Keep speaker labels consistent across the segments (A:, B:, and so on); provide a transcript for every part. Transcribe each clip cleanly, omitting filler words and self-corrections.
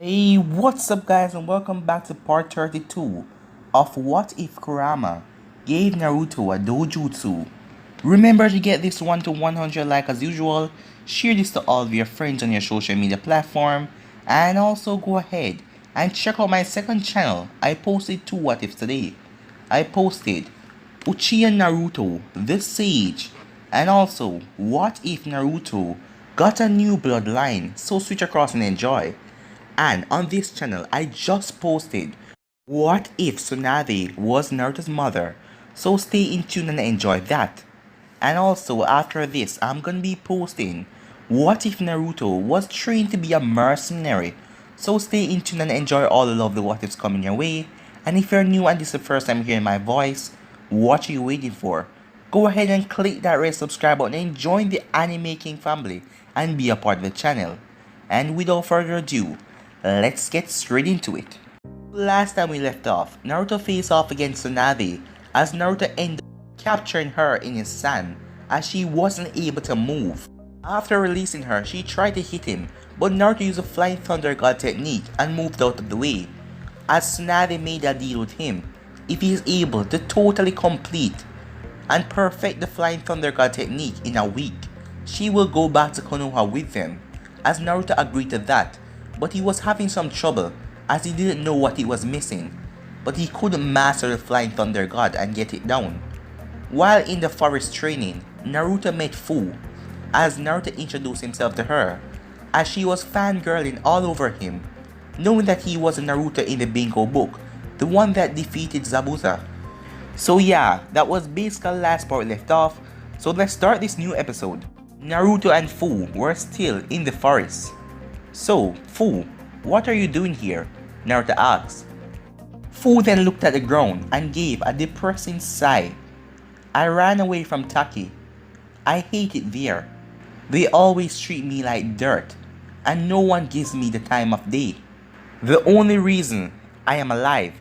A: Hey, what's up guys and welcome back to part 32 of What If Kurama gave Naruto a dojutsu. Remember to get this one to 100 like as usual, share this to all of your friends on your social media platform, and also go ahead and check out my second channel. I posted two what ifs today. I posted Uchiha Naruto, the Sage, and also what if Naruto got a new bloodline, so switch across and enjoy. And on this channel, I just posted what if Tsunade was Naruto's mother, so stay in tune and enjoy that. And also after this, I'm gonna be posting what if Naruto was trained to be a mercenary, so stay in tune and enjoy all the lovely what ifs coming your way. And if you're new and this is the first time hearing my voice, what are you waiting for? Go ahead and click that red subscribe button and join the anime king family and be a part of the channel. And without further ado, let's get straight into it. Last time we left off, Naruto faced off against Tsunade as Naruto ended up capturing her in his sand as she wasn't able to move. After releasing her, she tried to hit him, but Naruto used a Flying Thunder God technique and moved out of the way, as Tsunade made a deal with him. If he is able to totally complete and perfect the Flying Thunder God technique in a week, she will go back to Konoha with them, as Naruto agreed to that. But he was having some trouble as he didn't know what he was missing, but he couldn't master the Flying Thunder God and get it down. While in the forest training, Naruto met Fu, as Naruto introduced himself to her, as she was fangirling all over him, knowing that he was a Naruto in the bingo book, the one that defeated Zabuza. So yeah, that was basically the last part left off, so let's start this new episode. Naruto and Fu were still in the forest. So, Fu, what are you doing here? Naruto asked. Fu then looked at the ground and gave a depressing sigh. I ran away from Taki. I hate it there. They always treat me like dirt, and no one gives me the time of day. The only reason I am alive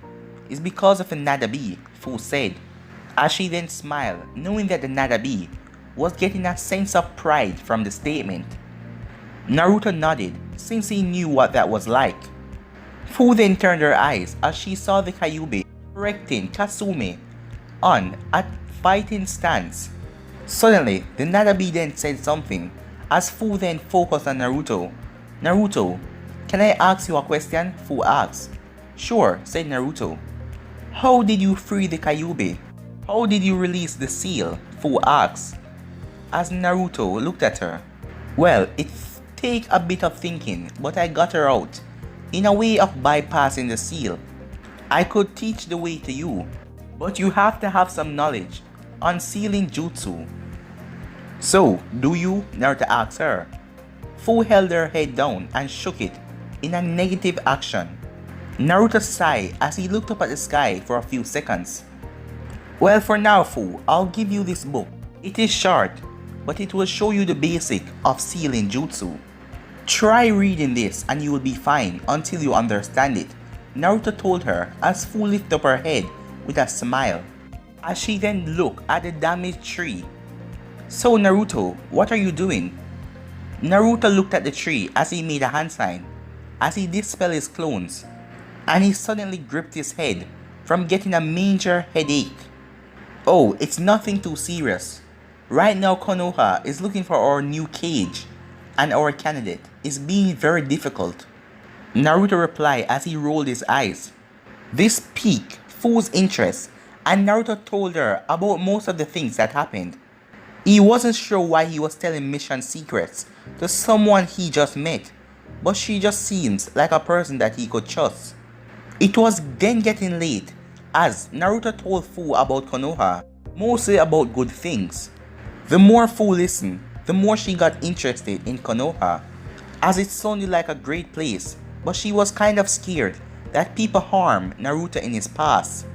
A: is because of the Nadabi, Fu said, as she then smiled, knowing that the Nadabi was getting a sense of pride from the statement. Naruto nodded, since he knew what that was like. Fu then turned her eyes as she saw the Kyuubi correcting Kasume on a fighting stance. Suddenly, the Nadabi then said something, as Fu then focused on Naruto. Naruto, can I ask you a question? Fu asked. Sure, said Naruto. How did you free the Kyuubi? How did you release the seal? Fu asked, as Naruto looked at her. Well, it's take a bit of thinking, but I got her out, in a way of bypassing the seal. I could teach the way to you, but you have to have some knowledge on sealing jutsu. So, do you? Naruto asked her. Fu held her head down and shook it in a negative action. Naruto sighed as he looked up at the sky for a few seconds. Well, for now, Fu, I'll give you this book. It is short, but it will show you the basic of sealing jutsu. Try reading this and you will be fine until you understand it, Naruto told her as Fu lifted up her head with a smile, as she then looked at the damaged tree. So Naruto, what are you doing? Naruto looked at the tree as he made a hand sign, as he dispelled his clones, and he suddenly gripped his head from getting a major headache. Oh, it's nothing too serious. Right now Konoha is looking for our new cage, and our candidate is being very difficult. Naruto replied as he rolled his eyes. This piqued Fu's interest, and Naruto told her about most of the things that happened. He wasn't sure why he was telling mission secrets to someone he just met, but she just seems like a person that he could trust. It was then getting late as Naruto told Fu about Konoha, mostly about good things. The more Fu listened, the more she got interested in Konoha, as it sounded like a great place, but she was kind of scared that people harmed Naruto in his past.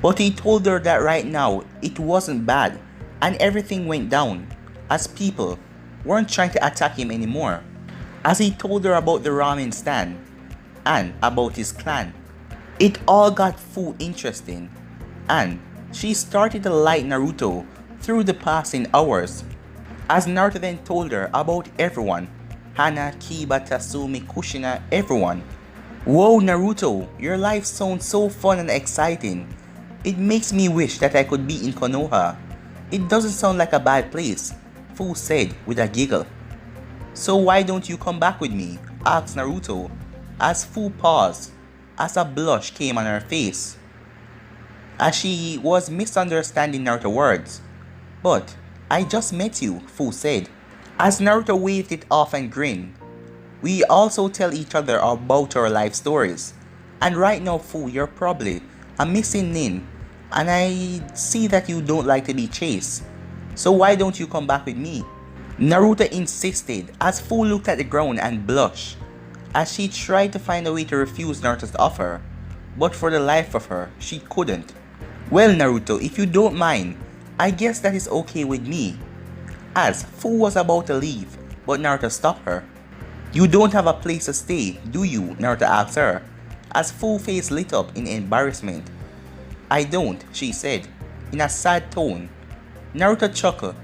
A: But he told her that right now it wasn't bad and everything went down, as people weren't trying to attack him anymore, as he told her about the ramen stand and about his clan. It all got Fu interesting, and she started to like Naruto through the passing hours, as Naruto then told her about everyone, Hana, Kiba, Tatsumi, Kushina, everyone. Whoa Naruto, your life sounds so fun and exciting. It makes me wish that I could be in Konoha. It doesn't sound like a bad place, Fu said with a giggle. So why don't you come back with me? Asked Naruto, as Fu paused, as a blush came on her face, as she was misunderstanding Naruto's words. But I just met you, Fu said, as Naruto waved it off and grinned. We also tell each other about our life stories. And right now, Fu, you're probably a missing nin, and I see that you don't like to be chased. So why don't you come back with me? Naruto insisted as Fu looked at the ground and blushed, as she tried to find a way to refuse Naruto's offer, but for the life of her, she couldn't. Well Naruto, if you don't mind, I guess that is okay with me. As Fu was about to leave, but Naruto stopped her. You don't have a place to stay, do you? Naruto asked her, as Fu's face lit up in embarrassment. I don't, she said, in a sad tone. Naruto chuckled,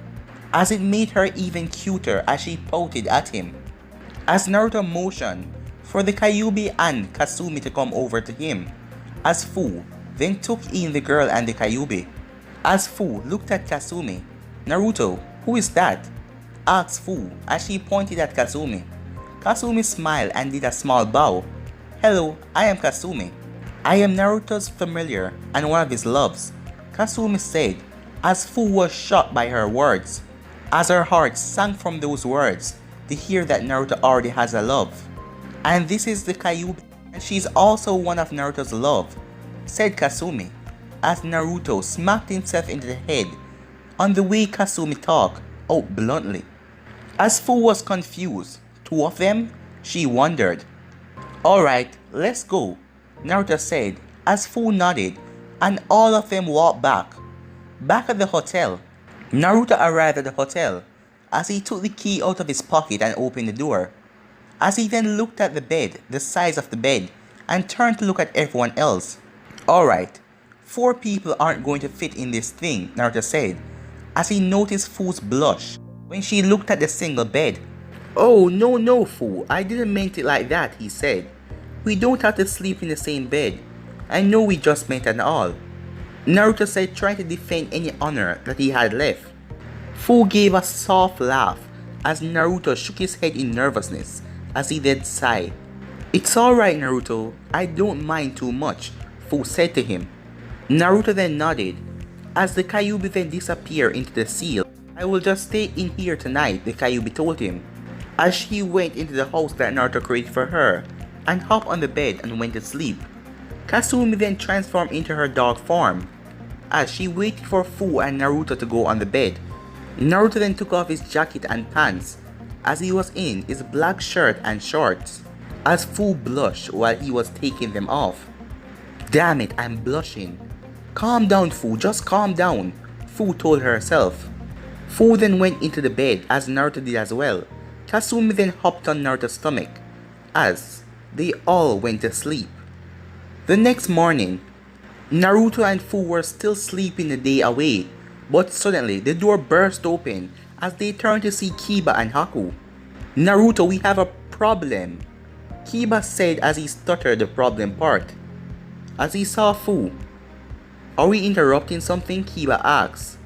A: as it made her even cuter as she pouted at him. As Naruto motioned for the Kyuubi and Kasumi to come over to him, as Fu then took in the girl and the Kyuubi. As Fu looked at Kasumi, Naruto, who is that? Asked Fu as she pointed at Kasumi. Kasumi smiled and did a small bow. Hello, I am Kasumi. I am Naruto's familiar and one of his loves, Kasumi said, as Fu was shocked by her words, as her heart sank from those words to hear that Naruto already has a love. And this is the Kyuubi, and she's also one of Naruto's love, said Kasumi, as Naruto smacked himself into the head on the way Kasumi talked out bluntly. As Fu was confused, two of them? She wondered. Alright, let's go, Naruto said as Fu nodded and all of them walked back. Back at the hotel, Naruto arrived at the hotel as he took the key out of his pocket and opened the door. As he then looked at the bed, the size of the bed, and turned to look at everyone else. Alright, 4 people aren't going to fit in this thing, Naruto said, as he noticed Fu's blush when she looked at the single bed. Oh no Fu, I didn't mean it like that, he said. We don't have to sleep in the same bed. I know we just met and all, Naruto said, trying to defend any honor that he had left. Fu gave a soft laugh as Naruto shook his head in nervousness as he then sighed. It's alright Naruto, I don't mind too much, Fu said to him. Naruto then nodded as the Kyuubi then disappeared into the seal. I will just stay in here tonight, the Kyuubi told him, as she went into the house that Naruto created for her and hopped on the bed and went to sleep. Kasumi then transformed into her dog form as she waited for Fu and Naruto to go on the bed. Naruto then took off his jacket and pants as he was in his black shirt and shorts, as Fu blushed while he was taking them off. Damn it, I'm blushing. Calm down Fu, just calm down, Fu told herself. Fu then went into the bed as Naruto did as well. Kasumi then hopped on Naruto's stomach as they all went to sleep. The next morning, Naruto and Fu were still sleeping the day away, but suddenly the door burst open as they turned to see Kiba and Haku. Naruto, we have a problem, Kiba said as he stuttered the problem part. As he saw Fu. Are we interrupting something? Kiba asked,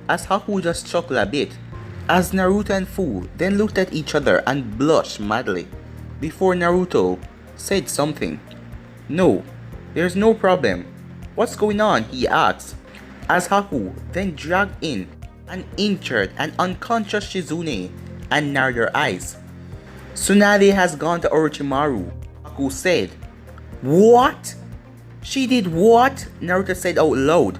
A: as Haku just chuckled a bit. As Naruto and Fu then looked at each other and blushed madly before Naruto said something. No, there's no problem. What's going on? He asked, as Haku then dragged in an injured and unconscious Shizune and narrowed her eyes. Tsunade has gone to Orochimaru, Haku said. What? She did what? Naruto said out loud.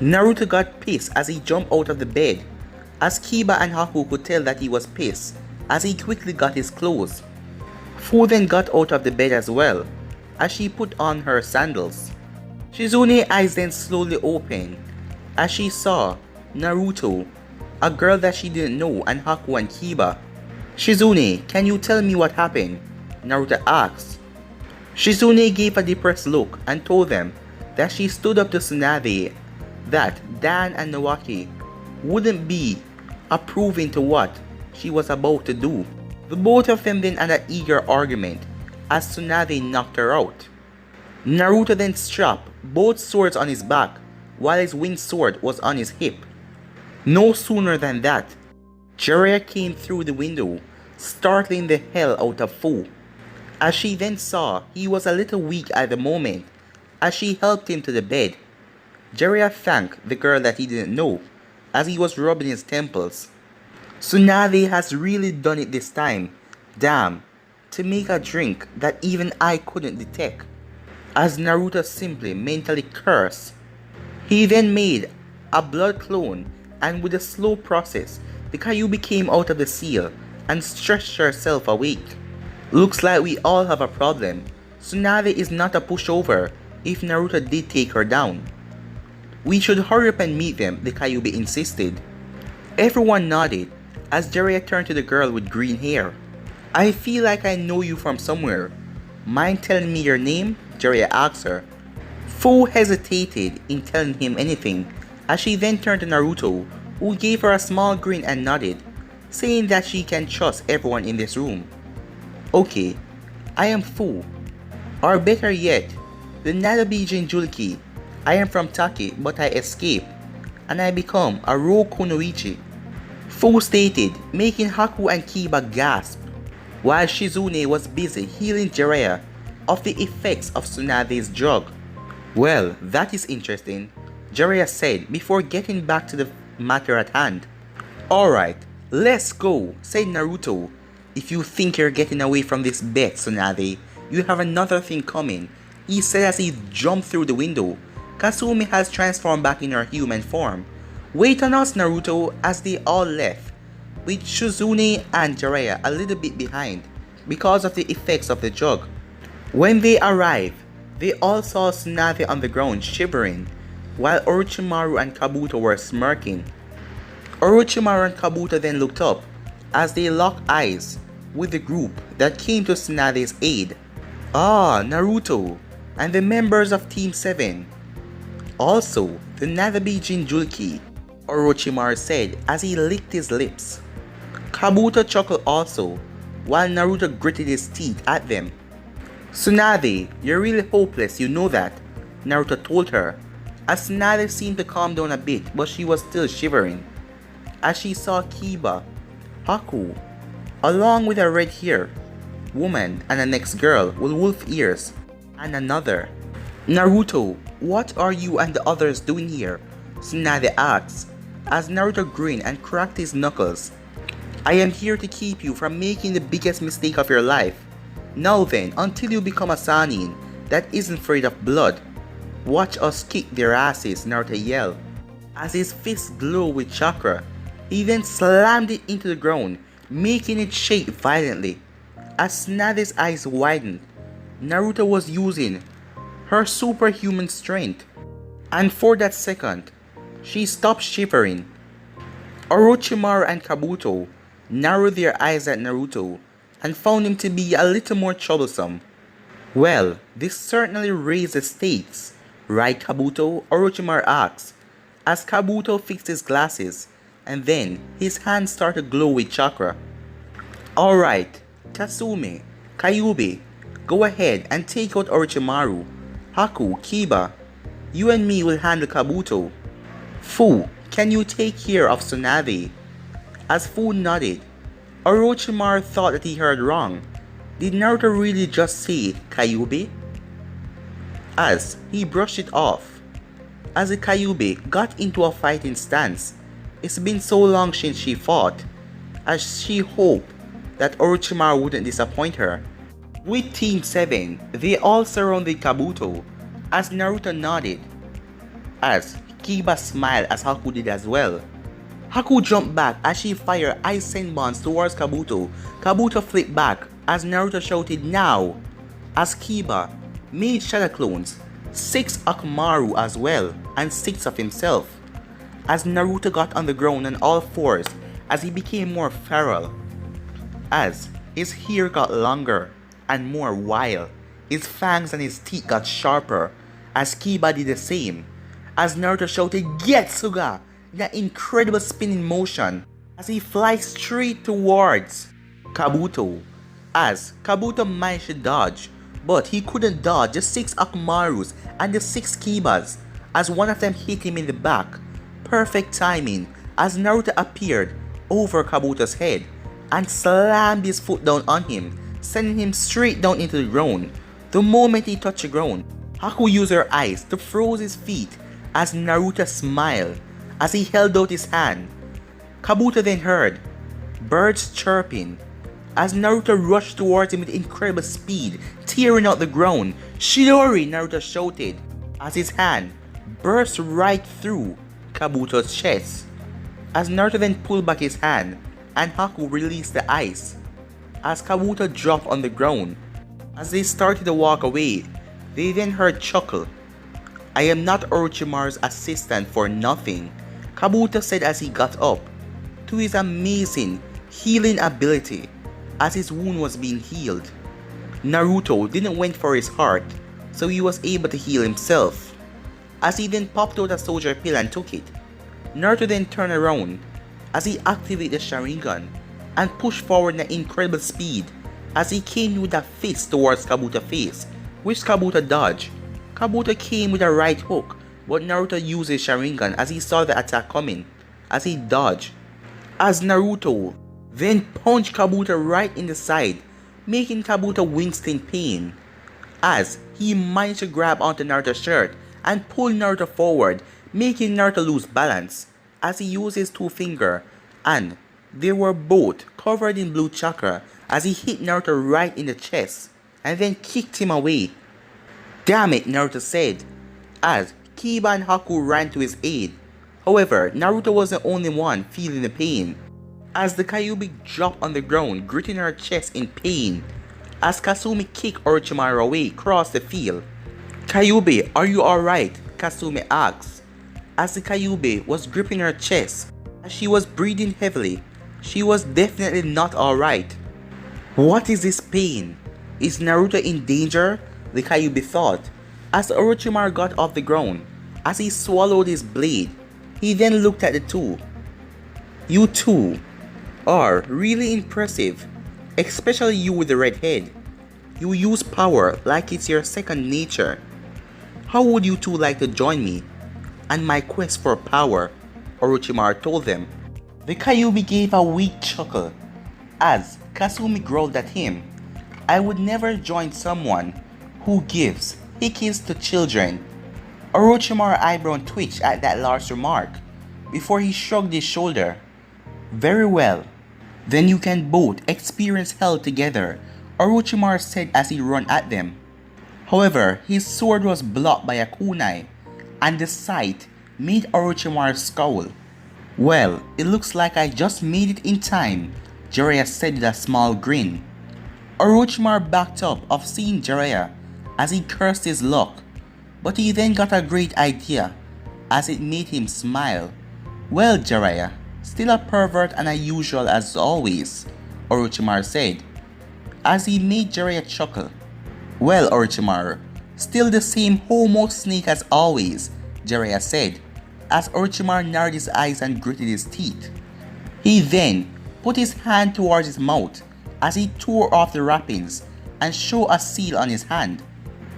A: Naruto got pissed as he jumped out of the bed, as Kiba and Haku could tell that he was pissed as he quickly got his clothes. Fu then got out of the bed as well, as she put on her sandals. Shizune's eyes then slowly opened as she saw Naruto, a girl that she didn't know, and Haku and Kiba. Shizune, can you tell me what happened? Naruto asked. Shizune gave a depressed look and told them that she stood up to Tsunade that Dan and Nawaki wouldn't be approving to what she was about to do. The both of them then had an eager argument as Tsunade knocked her out. Naruto then strapped both swords on his back while his winged sword was on his hip. No sooner than that, Jiraiya came through the window, startling the hell out of Fu. As she then saw he was a little weak at the moment, as she helped him to the bed. Jiraiya thanked the girl that he didn't know, as he was rubbing his temples. Tsunade has really done it this time, damn, to make a drink that even I couldn't detect. As Naruto simply mentally cursed. He then made a blood clone, and with a slow process, the Kyuubi came out of the seal and stretched herself awake. Looks like we all have a problem. Tsunade is not a pushover if Naruto did take her down. We should hurry up and meet them, the Kyuubi insisted. Everyone nodded as Jiraiya turned to the girl with green hair. I feel like I know you from somewhere. Mind telling me your name? Jiraiya asked her. Fu hesitated in telling him anything, as she then turned to Naruto, who gave her a small grin and nodded, saying that she can trust everyone in this room. Okay, I am Fu. Or better yet, the Nadabi Jinjuliki. I am from Taki, but I escaped, and I become a Rokunoichi. Fu stated, making Haku and Kiba gasp, while Shizune was busy healing Jiraiya of the effects of Tsunade's drug. Well, that is interesting, Jiraiya said before getting back to the matter at hand. Alright, let's go, said Naruto. If you think you're getting away from this bet, Tsunade, you have another thing coming, he said as he jumped through the window. Kasumi has transformed back in her human form. Wait on us, Naruto, as they all left, with Shizune and Jiraiya a little bit behind because of the effects of the drug. When they arrived, they all saw Tsunade on the ground shivering, while Orochimaru and Kabuto were smirking. Orochimaru and Kabuto then looked up as they locked eyes with the group that came to Tsunade's aid. Ah, Naruto, and the members of Team 7. Also, the Nadabi Jinjuliki, Orochimaru said as he licked his lips. Kabuto chuckled also, while Naruto gritted his teeth at them. Tsunade, you're really hopeless, you know that, Naruto told her, as Tsunade seemed to calm down a bit but she was still shivering. As she saw Kiba, Haku, along with a red hair woman and a next girl with wolf ears, and another. Naruto, what are you and the others doing here? Tsunade asked, as Naruto grinned and cracked his knuckles. I am here to keep you from making the biggest mistake of your life. Now then, until you become a Sannin that isn't afraid of blood, watch us kick their asses, Naruto yelled. As his fist glowed with chakra, he then slammed it into the ground, making it shake violently. As Tsunade's eyes widened, Naruto was using her superhuman strength, and for that second, she stopped shivering. Orochimaru and Kabuto narrowed their eyes at Naruto and found him to be a little more troublesome. Well, this certainly raised the stakes, right Kabuto? Orochimaru asked, as Kabuto fixed his glasses, and then his hands started to glow with chakra. Alright, Kasumi, Kyuubi, go ahead and take out Orochimaru. Haku, Kiba, you and me will handle Kabuto. Fu, can you take care of Tsunade? As Fu nodded, Orochimaru thought that he heard wrong. Did Naruto really just say Kyuubi? As he brushed it off. As the Kyuubi got into a fighting stance, it's been so long since she fought, as she hoped that Orochimaru wouldn't disappoint her. With Team 7, they all surrounded Kabuto, as Naruto nodded, as Kiba smiled as Haku did as well. Haku jumped back as she fired ice senbons towards Kabuto. Kabuto flipped back as Naruto shouted now, as Kiba made shadow clones, 6 Akamaru as well, and 6 of himself. As Naruto got on the ground on all fours as he became more feral. As his hair got longer and more wild, his fangs and his teeth got sharper, as Kiba did the same. As Naruto shouted Getsuga in an incredible spinning motion as he flies straight towards Kabuto. as Kabuto managed to dodge, but he couldn't dodge the 6 Akumarus and the 6 Kibas as one of them hit him in the back. Perfect timing as Naruto appeared over Kabuto's head and slammed his foot down on him, sending him straight down into the ground. The moment he touched the ground, Haku used her eyes to freeze his feet as Naruto smiled as he held out his hand. Kabuto then heard birds chirping as Naruto rushed towards him with incredible speed, tearing out the ground. "Shidori!" Naruto shouted as his hand burst right through Kabuto's chest. As Naruto then pulled back his hand and Haku released the ice as Kabuto dropped on the ground. As they started to walk away, they then heard chuckle. "I am not Orochimaru's assistant for nothing," Kabuto said as he got up. To his amazing healing ability as his wound was being healed, Naruto didn't wait for his heart, so he was able to heal himself. As he then popped out a soldier pill and took it, Naruto then turned around as he activated the Sharingan and pushed forward at incredible speed as he came with a fist towards Kabuto's face, which Kabuto dodged. Kabuto came with a right hook, but Naruto used his Sharingan as he saw the attack coming, as he dodged. As Naruto then punched Kabuto right in the side, making Kabuto wince in pain. As he managed to grab onto Naruto's shirt and pull Naruto forward, making Naruto lose balance as he used his 2 fingers, and they were both covered in blue chakra as he hit Naruto right in the chest and then kicked him away. "Damn it," Naruto said as Kiba and Haku ran to his aid. However, Naruto was the only one feeling the pain as the Kyuubi dropped on the ground, gritting her chest in pain as Kasumi kicked Orochimaru away across the field. "Kyuubi, are you alright?" Kasumi asked as the Kyuubi was gripping her chest as she was breathing heavily. She was definitely not alright. "What is this pain? Is Naruto in danger?" the Kyuubi thought as Orochimaru got off the ground. As he swallowed his blade, he then looked at the two. "You two are really impressive, especially you with the red head. You use power like it's your second nature. How would you two like to join me and my quest for power?" Orochimaru told them. The Kyuubi gave a weak chuckle as Kasumi growled at him. "I would never join someone who gives hickeys to children." Orochimaru's eyebrow twitched at that last remark before he shrugged his shoulder. "Very well, then you can both experience hell together," Orochimaru said as he ran at them. However, his sword was blocked by a kunai, and the sight made Orochimaru scowl. "Well, it looks like I just made it in time," Jiraiya said with a small grin. Orochimaru backed up of seeing Jiraiya as he cursed his luck, but he then got a great idea as it made him smile. "Well, Jiraiya, still a pervert and unusual as always," Orochimaru said as he made Jiraiya chuckle. "Well, Orochimaru, still the same homo snake as always," Jiraiya said as Orochimaru narrowed his eyes and gritted his teeth. He then put his hand towards his mouth as he tore off the wrappings and showed a seal on his hand.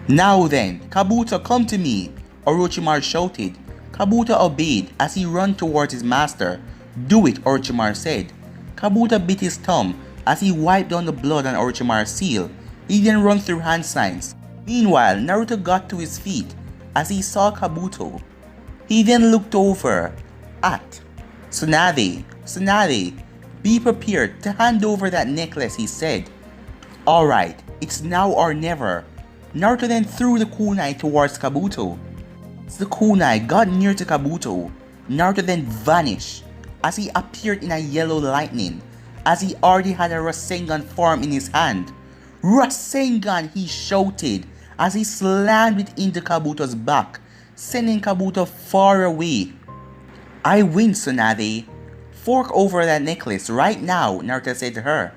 A: "Now then, Kabuto, come to me," Orochimaru shouted. Kabuto obeyed as he ran towards his master. "Do it," Orochimaru said. Kabuto bit his thumb as he wiped down the blood on Orochimaru's seal. He then ran through hand signs. Meanwhile, Naruto got to his feet as he saw Kabuto. He then looked over at Tsunade. "Tsunade, be prepared to hand over that necklace," he said. "Alright, it's now or never." Naruto then threw the kunai towards Kabuto. As the kunai got near to Kabuto, Naruto then vanished as he appeared in a yellow lightning as he already had a Rasengan form in his hand. "Rasengan!" he shouted as he slammed it into Kabuto's back, sending Kabuto far away. "I win, Tsunade. Fork over that necklace right now," Naruto said to her.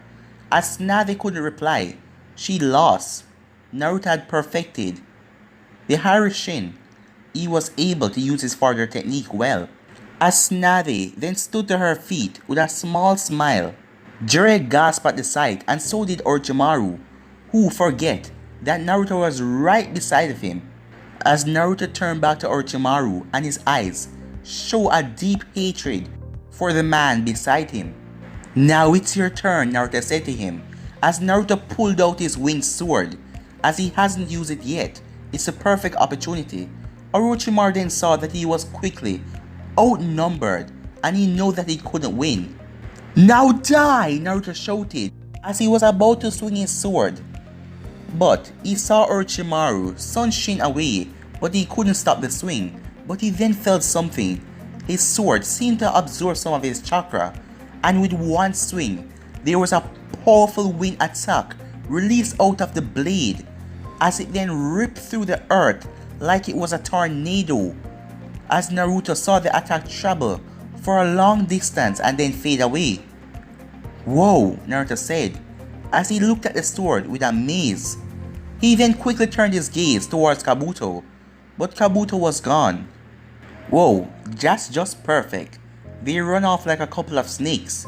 A: As Tsunade couldn't reply, she lost. Naruto had perfected the Hiraishin. He was able to use his further technique well. As Tsunade then stood to her feet with a small smile, Jiraiya gasped at the sight, and so did Orochimaru, who forget that Naruto was right beside of him. As Naruto turned back to Orochimaru, and his eyes show a deep hatred for the man beside him. "Now it's your turn," Naruto said to him, as Naruto pulled out his winged sword. As he hasn't used it yet, it's a perfect opportunity. Orochimaru then saw that he was quickly outnumbered, and he knew that he couldn't win. "Now die!" Naruto shouted as he was about to swing his sword. But he saw Orochimaru sunshin away, but he couldn't stop the swing. But he then felt something. His sword seemed to absorb some of his chakra, and with one swing, there was a powerful wind attack released out of the blade, as it then ripped through the earth like it was a tornado. As Naruto saw the attack travel for a long distance and then fade away. "Whoa," Naruto said, as he looked at the sword with amaze. He then quickly turned his gaze towards Kabuto, but Kabuto was gone. "Whoa, that's just perfect. They run off like a couple of snakes."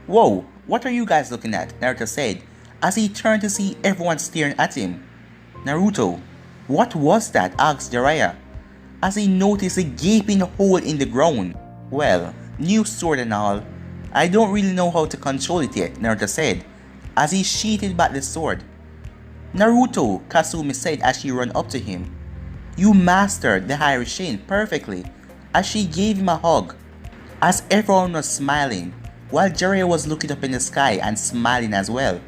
A: "Whoa, what are you guys looking at?" Naruto said, as he turned to see everyone staring at him. "Naruto, what was that?" asked Jiraiya, as he noticed a gaping hole in the ground. "Well, new sword and all. I don't really know how to control it yet," Naruto said, as he sheathed back the sword. "Naruto," Kasumi said as she ran up to him. "You mastered the Hiraishin perfectly," as she gave him a hug. As everyone was smiling, while Jiraiya was looking up in the sky and smiling as well.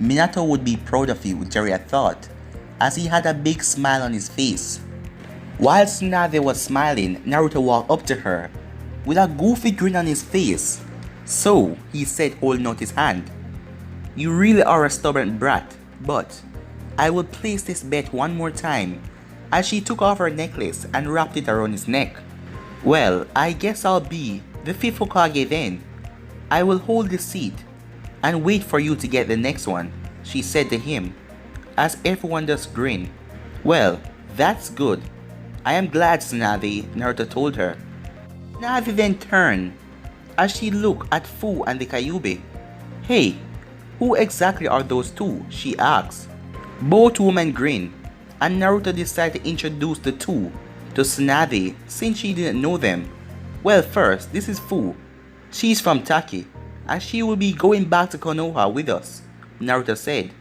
A: "Minato would be proud of you," Jiraiya thought, as he had a big smile on his face. While Tsunade was smiling, Naruto walked up to her with a goofy grin on his face. "So," he said, holding out his hand, "you really are a stubborn brat, but I will place this bet one more time," as she took off her necklace and wrapped it around his neck. "Well, I guess I'll be the fifth Hokage then. I will hold the seat and wait for you to get the next one," she said to him, as everyone just grinned. "Well, that's good. I am glad, Tsunade," Naruto told her. Tsunade then turned as she looked at Fu and the Kyuubi. "Hey, who exactly are those two?" she asked. Both women grinned, and Naruto decided to introduce the two to Tsunade since she didn't know them. "Well, first, this is Fu. She's from Taki, and she will be going back to Konoha with us," Naruto said,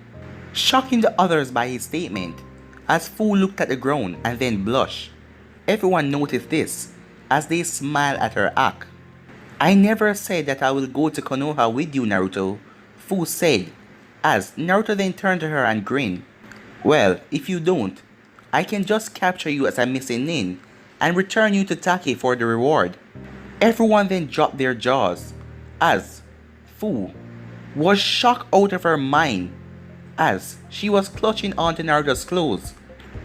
A: shocking the others by his statement, as Fu looked at the ground and then blushed. Everyone noticed this as they smiled at her act. "I never said that I will go to Konoha with you, Naruto," Fu said, as Naruto then turned to her and grinned. "Well, if you don't, I can just capture you as a missing nin and return you to Taki for the reward." Everyone then dropped their jaws, as Fu was shocked out of her mind as she was clutching onto Naruto's clothes.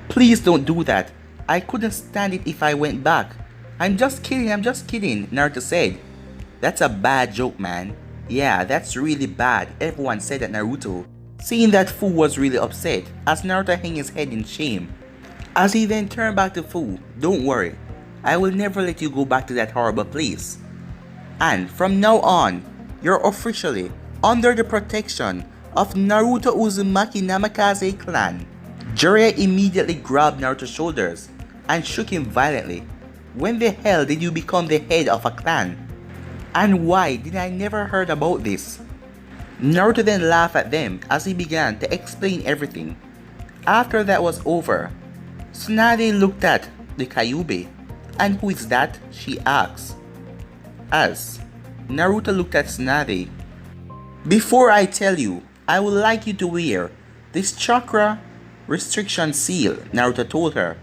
A: "Please don't do that. I couldn't stand it if I went back. I'm just kidding, Naruto said. "That's a bad joke, man. Yeah, that's really bad," everyone said at Naruto, seeing that Fu was really upset, as Naruto hung his head in shame. As he then turned back to Fu, "Don't worry, I will never let you go back to that horrible place. And from now on, you're officially under the protection of Naruto Uzumaki Namikaze clan." Jiraiya immediately grabbed Naruto's shoulders and shook him violently. "When the hell did you become the head of a clan? And why did I never heard about this?" Naruto then laughed at them as he began to explain everything. After that was over, Tsunade looked at the Kyuubi. "And who is that?" she asked, as Naruto looked at Tsunade. "Before I tell you, I would like you to wear this chakra restriction seal," Naruto told her.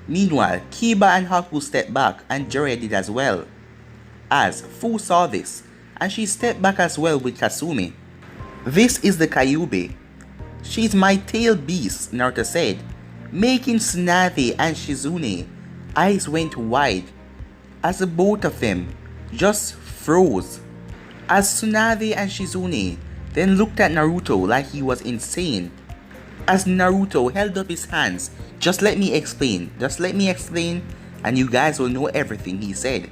A: Meanwhile, Kiba and Haku stepped back, and Jiraiya did as well. As Fu saw this, and she stepped back as well with Kasumi. "This is the Kyuubi. She's my tail beast," Naruto said, making Tsunade and Shizune eyes went wide as the both of them just froze. As Tsunade and Shizune then looked at Naruto like he was insane. As Naruto held up his hands, just let me explain, and you guys will know everything," he said.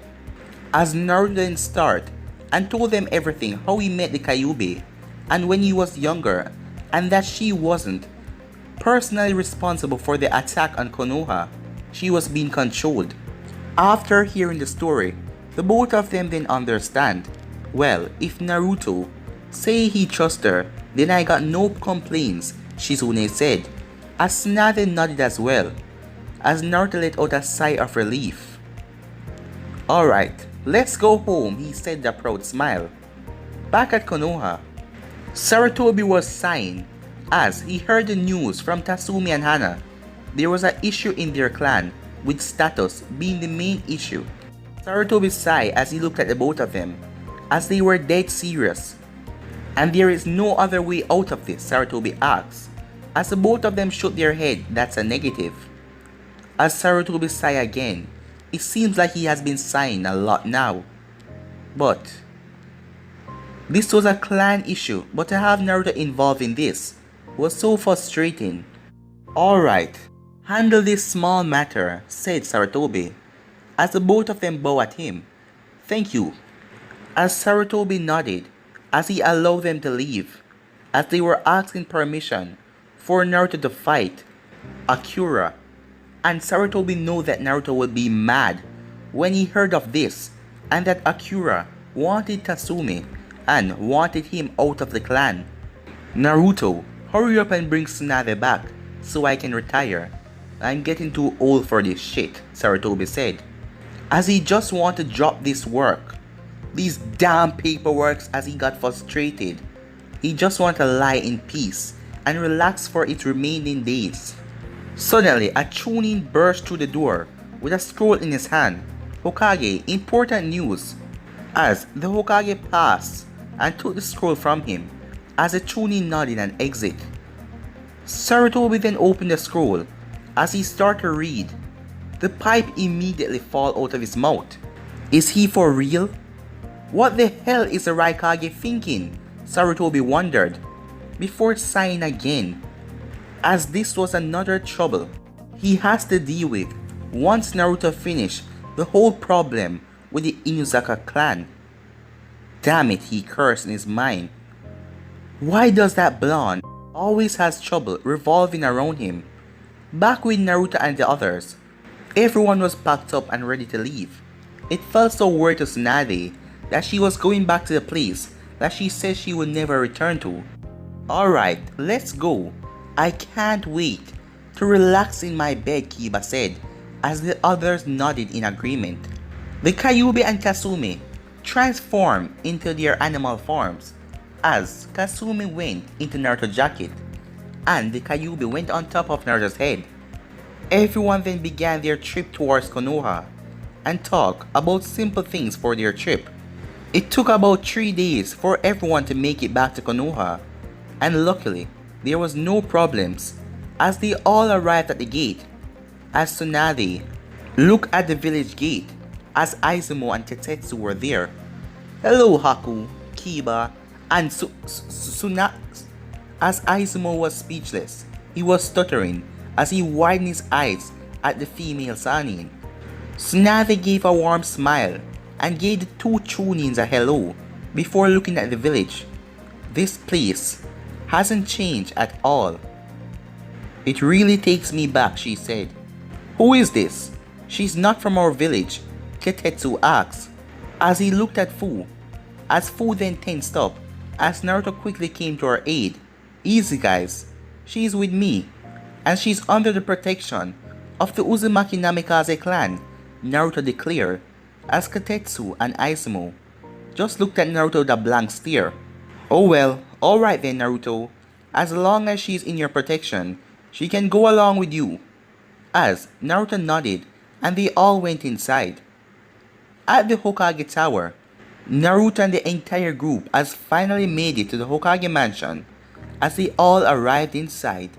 A: As Naruto then started and told them everything, how he met the Kyuubi and when he was younger, and that she wasn't personally responsible for the attack on Konoha. She was being controlled. After hearing the story, the both of them then understand. Well, if Naruto say he trusts her, then I got no complaints, Shizune said, as Tsunade nodded as well, as Naruto let out a sigh of relief. Alright, let's go home, he said with a proud smile. Back at Konoha, Sarutobi was sighing as he heard the news from Tatsumi and Hana. There was an issue in their clan, with status being the main issue. Sarutobi sighed as he looked at the both of them, as they were dead serious. And there is no other way out of this, Sarutobi asked, as the both of them shook their head. That's a negative. As Sarutobi sighed again, it seems like he has been sighing a lot now. But this was a clan issue, but to have Naruto involved in this was so frustrating. Alright, handle this small matter, said Sarutobi, as the both of them bowed at him. Thank you. As Sarutobi nodded, as he allowed them to leave, as they were asking permission for Naruto to fight Akira, and Sarutobi knew that Naruto would be mad when he heard of this, and that Akira wanted Tatsumi and wanted him out of the clan. Naruto, hurry up and bring Tsunade back so I can retire. I'm getting too old for this shit, Sarutobi said, as he just wanted to drop this work, these damn paperworks, as he got frustrated. He just wanted to lie in peace and relax for its remaining days. Suddenly, a Chunin burst through the door with a scroll in his hand. Hokage, important news. As the Hokage passed and took the scroll from him, as the Chunin nodded and exit. Sarutobi then opened the scroll. As he started to read, the pipe immediately fell out of his mouth. Is he for real? What the hell is the Raikage thinking? Sarutobi wondered, before sighing again, as this was another trouble he has to deal with once Naruto finished the whole problem with the Inuzaka clan. Damn it, he cursed in his mind. Why does that blonde always has trouble revolving around him? Back with Naruto and the others, everyone was packed up and ready to leave. It felt so weird to Tsunade that she was going back to the place that she said she would never return to. Alright, let's go. I can't wait to relax in my bed, Kiba said, as the others nodded in agreement. The Kyuubi and Kasumi transformed into their animal forms, as Kasumi went into Naruto's jacket, and the Kyuubi went on top of Naruto's head. Everyone then began their trip towards Konoha, and talked about simple things for their trip. It took about 3 days for everyone to make it back to Konoha, and luckily, there was no problems as they all arrived at the gate. As Tsunade looked at the village gate, as Izumo and Tetetsu were there. Hello Haku, Kiba, and Tsunade. As Izumo was speechless, he was stuttering as he widened his eyes at the female Sannin. Tsunade gave a warm smile and gave the two Chunins a hello before looking at the village. This place hasn't changed at all. It really takes me back, she said. Who is this? She's not from our village, Tetetsu asked, as he looked at Fu. As Fu then tensed up, as Naruto quickly came to her aid. Easy guys, she's with me, and she's under the protection of the Uzumaki Namikaze clan, Naruto declared, as Katetsu and Izumo just looked at Naruto with a blank stare. Oh well, alright then Naruto, as long as she's in your protection, she can go along with you. As Naruto nodded and they all went inside. At the Hokage Tower, Naruto and the entire group has finally made it to the Hokage mansion as they all arrived inside.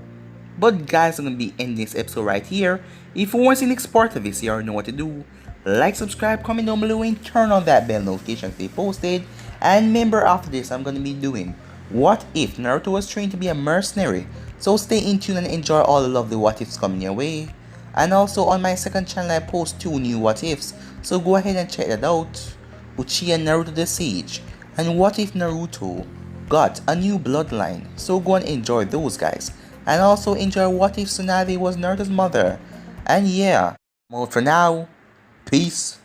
A: But guys, I'm gonna be ending this episode right here. If you want to see the next part of this, you already know what to do. Like, subscribe, comment down below, and turn on that bell notification to stay posted. And remember, after this, I'm gonna be doing What If Naruto Was Trained to be a Mercenary. So stay in tune and enjoy all the lovely what ifs coming your way. And also on my second channel, I post 2 new what ifs, so go ahead and check that out. Uchiha and Naruto the Sage, and what if Naruto got a new bloodline? So go and enjoy those guys, and also enjoy what if Tsunade was Naruto's mother. And yeah, I'm out for now. Peace.